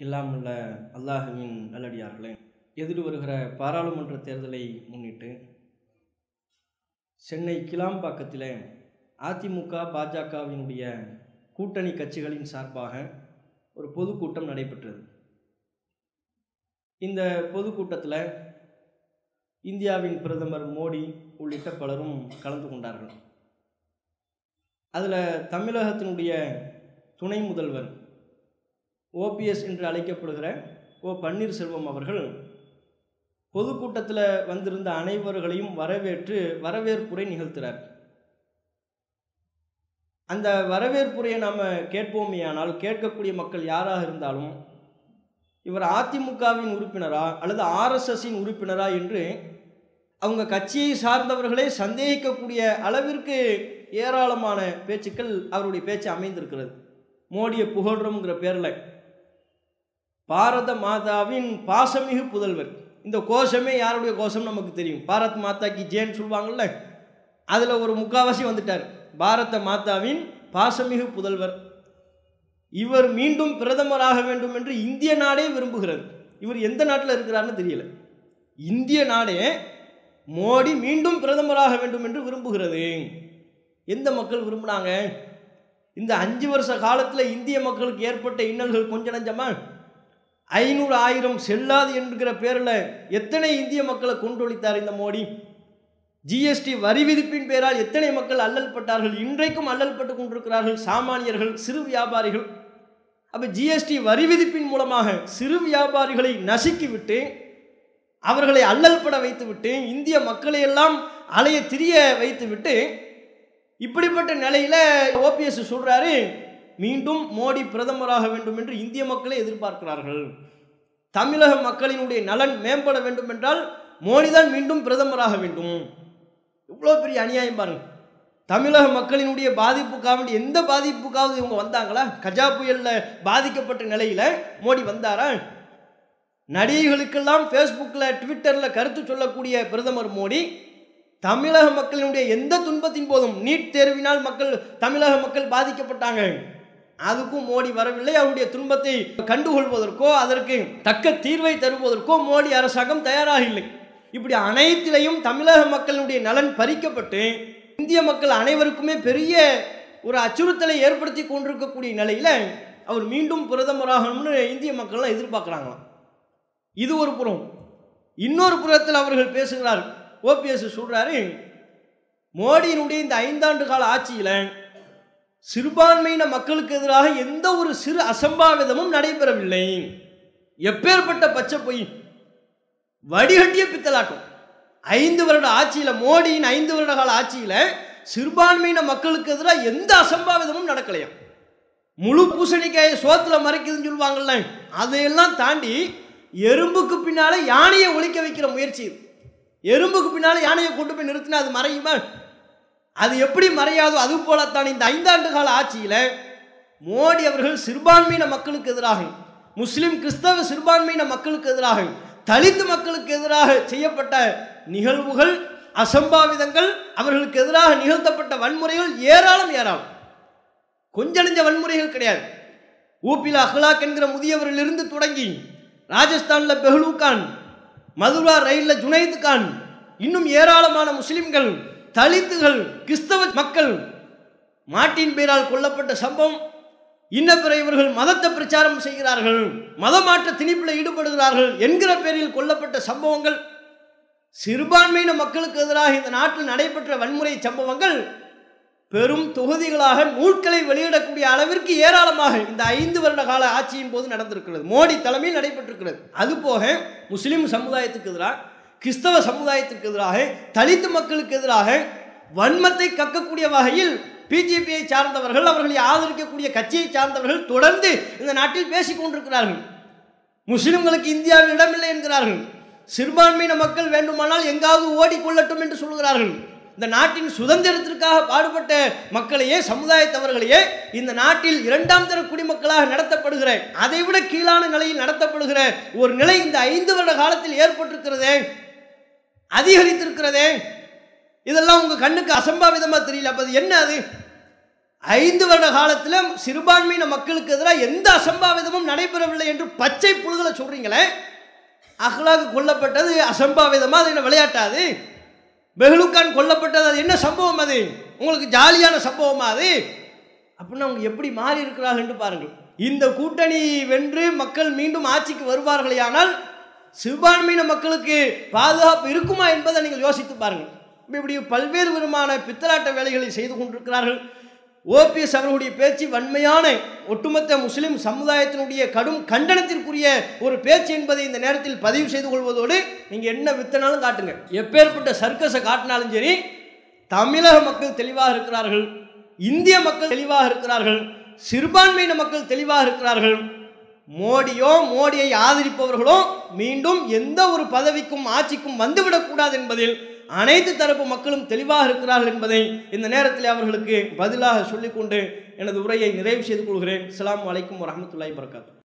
எல்லாம் உள்ள அல்லாஹுவின் நல்லடியார்களே, எதிர் வருகிற பாராளுமன்ற தேர்தலை முன்னிட்டு சென்னை கிளாம்பாக்கத்தில் அதிமுக பாஜகவினுடைய கூட்டணி கட்சிகளின் சார்பாக ஒரு பொதுக்கூட்டம் நடைபெற்றது. இந்த பொதுக்கூட்டத்தில் இந்தியாவின் பிரதமர் மோடி உள்ளிட்ட பலரும் கலந்து கொண்டார்கள். அதில் தமிழகத்தினுடைய துணை முதல்வர் ஓபிஎஸ் என்று அழைக்கப்படுகிற ஓ பன்னீர்செல்வம் அவர்கள் பொதுக்கூட்டத்தில் வந்திருந்த அனைவர்களையும் வரவேற்புரை நிகழ்த்துகிறார். அந்த வரவேற்புரையை நாம் கேட்போமேயானால் கேட்கக்கூடிய மக்கள் யாராக இருந்தாலும் இவர் அதிமுகவின் உறுப்பினரா அல்லது ஆர்எஸ்எஸின் உறுப்பினரா என்று அவங்க கட்சியை சார்ந்தவர்களே சந்தேகிக்கக்கூடிய அளவிற்கு ஏராளமான பேச்சுக்கள் அவருடைய பேச்சு அமைந்திருக்கிறது. மோடியை புகழ்றோம்ங்கிற பேரில் பாரத மாதாவின் பாசமிகு புதல்வர், இந்த கோஷமே யாருடைய கோஷம் நமக்கு தெரியும். பாரத் மாதா கி ஜேன்னு சொல்லுவாங்கள்ல, அதில் ஒரு முக்காவாசி வந்துட்டார். பாரத மாதாவின் பாசமிகு புதல்வர் இவர் மீண்டும் பிரதமராக வேண்டும் என்று இந்திய நாடே விரும்புகிறது. இவர் எந்த நாட்டில் இருக்கிறார்னு தெரியல. இந்திய நாடே மோடி மீண்டும் பிரதமராக வேண்டும் என்று விரும்புகிறது. எந்த மக்கள் விரும்பினாங்க? இந்த 5 வருஷ காலத்தில் இந்திய மக்களுக்கு ஏற்பட்ட இன்னல்கள் கொஞ்சம் நஞ்சமா? 500 1000 செல்லாது என்கிற பேரில் எத்தனை இந்திய மக்களை கொண்டொழித்தார் இந்த மோடி? ஜிஎஸ்டி வரி விதிப்பின் பெயரால் எத்தனை மக்கள் அல்லல் பட்டார்கள், இன்றைக்கும் அல்லல் பட்டு கொண்டிருக்கிறார்கள். சாமானியர்கள், சிறு வியாபாரிகள். அப்போ ஜிஎஸ்டி வரி விதிப்பின் மூலமாக சிறு வியாபாரிகளை நசுக்கிவிட்டு அவர்களை அல்லல் பட வைத்துவிட்டு இந்திய மக்களை எல்லாம் அலைய திரிய வைத்துவிட்டு இப்படிப்பட்ட நிலையில் ஓபிஎஸ் சொல்றாரு, மீண்டும் மோடி பிரதமராக வேண்டும் என்று இந்திய மக்களை எதிர்பார்க்கிறார்கள். தமிழக மக்களினுடைய நலன் மேம்பட வேண்டும் என்றால் மோடி தான் மீண்டும் பிரதமராக வேண்டும். இவ்வளோ பெரிய அநியாயம் பாருங்க. தமிழக மக்களினுடைய பாதிப்புக்காக எந்த பாதிப்புக்காவது இவங்க வந்தாங்களா? கஜா புயலில் பாதிக்கப்பட்ட நிலையில் மோடி வந்தாரா? நடிகைகளுக்கெல்லாம் ஃபேஸ்புக்கில் ட்விட்டரில் கருத்து சொல்லக்கூடிய பிரதமர் மோடி தமிழக மக்களினுடைய எந்த துன்பத்தின் போதும், நீட் தேர்வினால் தமிழக மக்கள் பாதிக்கப்பட்டாங்க, அதுக்கும் மோடி வரவில்லை. அவருடைய துன்பத்தை கண்டுகொள்வதற்கோ அதற்கு தக்க தீர்வை தருவதற்கோ மோடி அரசாங்கம் தயாராக இல்லை. இப்படி அனைத்திலையும் தமிழக மக்களுடைய நலன் பறிக்கப்பட்டு இந்திய மக்கள் அனைவருக்குமே பெரிய ஒரு அச்சுறுத்தலை ஏற்படுத்தி கொண்டிருக்கக்கூடிய நிலையில் அவர் மீண்டும் பிரதமராகணும்னு இந்திய மக்கள்லாம் எதிர்பார்க்குறாங்களாம். இது ஒரு புறம். இன்னொரு புறத்தில் அவர்கள் பேசுகிறார். ஓபிஎஸ் சொல்றாரு, மோடியினுடைய இந்த 5 ஆண்டு கால ஆட்சியில் சிறுபான்மையின மக்களுக்கு எதிராக எந்த ஒரு சிறு அசம்பாவிதமும் நடைபெறவில்லை. எப்பேற்பட்ட பச்சை பொய், வடிகட்டிய பித்தலாட்டம். 5 வருட ஆட்சியில், மோடியின் 5 வருட கால ஆட்சியில் சிறுபான்மையின மக்களுக்கு எதிராக எந்த அசம்பாவிதமும் நடக்கலையா? முழு பூசணிக்காயை சோத்துல மறைக்குதுன்னு சொல்லுவாங்கல்ல, அதையெல்லாம் தாண்டி எறும்புக்கு பின்னால யானையை ஒழிக்க வைக்கிற முயற்சி. எறும்புக்கு பின்னால யானையை கொண்டு போய் நிறுத்தினா அது மறையுமா? அது எப்படி மறையாதோ அது போலத்தான் இந்த 5 ஆண்டு கால ஆட்சியில் மோடி அவர்கள் சிறுபான்மையின மக்களுக்கு எதிராக, முஸ்லிம் கிறிஸ்தவ சிறுபான்மையின மக்களுக்கு எதிராக, தலித் மக்களுக்கு எதிராக செய்யப்பட்ட நிகழ்வுகள், அசம்பாவிதங்கள், அவர்களுக்கு எதிராக நிகழ்த்தப்பட்ட வன்முறைகள் ஏராளம். கொஞ்ச நெஞ்ச வன்முறைகள் கிடையாது. ஊப்பில அஹ்லாக் என்கிற முதியவரிலிருந்து தொடங்கி ராஜஸ்தானில் பெஹ்லு கான், மதுரா ரயிலில் ஜுனைத் கான், இன்னும் ஏராளமான முஸ்லிம்கள், தலித்துகள், கிறிஸ்தவ மக்கள் மாட்டின் பேரால் கொல்லப்பட்ட சம்பவம். இன்ன பிற இவர்கள் மதத்தை பிரச்சாரம் செய்கிறார்கள், மதமாற்ற திணிப்பில் ஈடுபடுகிறார்கள் என்கிற பேரில் கொல்லப்பட்ட சம்பவங்கள், சிறுபான்மையின மக்களுக்கு எதிராக இந்த நாட்டில் நடைபெற்ற வன்முறை சம்பவங்கள் பெரும் தொகுதிகளாக நூல்களை வெளியிடக்கூடிய அளவிற்கு ஏராளமாக இந்த 5 வருட கால ஆட்சியின் போது நடந்திருக்கிறது. மோடி தலைமையில் நடைபெற்றிருக்கிறது. அதுபோக முஸ்லிம் சமுதாயத்துக்கு எதிராக, கிறிஸ்தவ சமுதாயத்துக்கு எதிராக, தலித்து மக்களுக்கு எதிராக வன்மத்தை கக்கக்கூடிய வகையில் பிஜேபியை சார்ந்தவர்கள், அவர்களை ஆதரிக்கக்கூடிய கட்சியை சார்ந்தவர்கள் தொடர்ந்து இந்த நாட்டில் பேசிக் கொண்டிருக்கிறார்கள். முஸ்லிம்களுக்கு இந்தியாவில் இடமில்லை என்கிறார்கள். சிறுபான்மையின மக்கள் வேண்டுமானால் எங்காவது ஓடிக்கொள்ளட்டும் என்று சொல்கிறார்கள். இந்த நாட்டின் சுதந்திரத்திற்காக பாடுபட்ட மக்களையே, சமுதாயத்தவர்களையே இந்த நாட்டில் 2ஆம் தர குடிமக்களாக நடத்தப்படுகிற, அதைவிட கீழான நிலையில் நடத்தப்படுகிற ஒரு நிலை இந்த 5 வருட காலத்தில் ஏற்பட்டிருக்கிறதே, அதிகரித்திருக்கிறதே. இதெல்லாம் உங்க கண்ணுக்கு அசம்பாவிதமா தெரியல? அப்ப அது என்ன? 5 வருட காலத்தில் சிறுபான்மையின மக்களுக்கு எதிராக எந்த அசம்பாவிதமும் நடைபெறவில்லை என்று பச்சை புழுகளை சொல்றீங்களே, அஹ்லாக் கொல்லப்பட்டது அசம்பாவிதமா? அது என்ன விளையாட்டாது? பெஹ்லுக்கான் கொல்லப்பட்டது அது என்ன சம்பவம்? அது உங்களுக்கு ஜாலியான சம்பவமா அது? அப்படின்னா அவங்க எப்படி மாறி இருக்கிறார்கள் என்று பாருங்கள். இந்த கூட்டணி வென்று மக்கள் மீண்டும் ஆட்சிக்கு வருவார்களேயானால் சிறுபான்மையின மக்களுக்கு பாதுகாப்பு இருக்குமா என்பதை நீங்கள் யோசித்து பாருங்கள். இப்படி பல்வேறு விதமான பித்தலாட்ட வேலைகளை செய்து கொண்டிருக்கிறார்கள். ஓபிஎஸ் அவர்களுடைய பேச்சு வன்மையான ஒட்டுமொத்த முஸ்லிம் சமுதாயத்தினுடைய கடும் கண்டனத்திற்குரிய ஒரு பேச்சு என்பதை இந்த நேரத்தில் பதிவு செய்து கொள்வதோடு, நீங்கள் என்ன வித்தனாலும் காட்டுங்க, எப்பேற்பட்ட சர்க்கஸை காட்டினாலும் சரி, தமிழக மக்கள் தெளிவாக இருக்கிறார்கள், இந்திய மக்கள் தெளிவாக இருக்கிறார்கள், சிறுபான்மையின மக்கள் தெளிவாக இருக்கிறார்கள். மோடியை ஆதரிப்பவர்களோ மீண்டும் எந்த ஒரு பதவிக்கும் ஆட்சிக்கும் வந்துவிடக்கூடாது என்பதில் அனைத்து தரப்பு மக்களும் தெளிவாக இருக்கிறார்கள் என்பதை இந்த நேரத்தில் அவர்களுக்கு பதிலாக சொல்லிக்கொண்டு எனது உரையை நிறைவு செய்து கொள்கிறேன். அஸ்ஸலாமு அலைக்கும் வரஹ்மத்துல்லாஹி வபரகாத்துஹு.